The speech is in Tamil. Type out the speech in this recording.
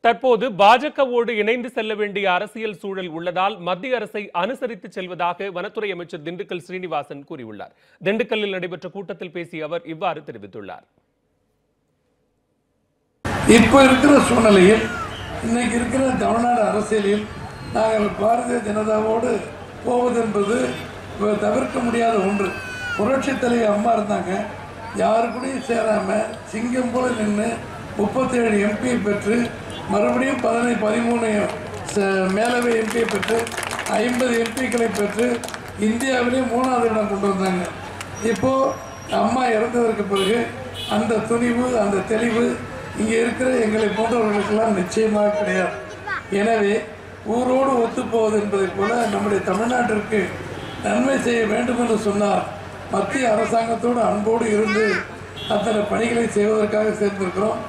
தற்போது பாஜகவோடு இணைந்து செல்ல வேண்டிய அரசியல் சூழல் உள்ளதால் மத்திய அரசை அனுசரித்து செல்வதாக வனத்துறை அமைச்சர் திண்டுக்கல் ஸ்ரீனிவாசன் கூறியுள்ளார். திண்டுக்கல்லில் நடைபெற்ற கூட்டத்தில் பேசிய அவர் இவ்வாறு தெரிவித்துள்ளார். இப்போ இருக்கிற சூழ்நிலையில், இன்னைக்கு இருக்கிற தமிழ்நாடு அரசியலில் நாங்கள் பாரதிய ஜனதாவோடு போவது என்பது தவிர்க்க முடியாத ஒன்று. புரட்சி தலைவர் அம்மா இருந்தாங்க, யாரு கூடயும் சேராமல் சிங்கம் போல நின்று 37 எம்பியை பெற்று, மறுபடியும் 13 மேலவை எம்பியை பெற்று 50 எம்பிக்களை பெற்று இந்தியாவிலே 3வது இடம் கொண்டு வந்தாங்க. இப்போது அம்மா இறந்ததற்கு பிறகு அந்த துணிவு, அந்த தெளிவு இங்கே இருக்கிற எங்களை போன்றவர்களுக்கெல்லாம் நிச்சயமாக கிடையாது. எனவே ஊரோடு ஒத்துப்போவது என்பதைப் போல நம்முடைய தமிழ்நாட்டிற்கு நன்மை செய்ய வேண்டும் என்று சொன்னால் மத்திய அரசாங்கத்தோடு அன்போடு இருந்து அத்தனை பணிகளை செய்வதற்காக சேர்ந்திருக்கிறோம்.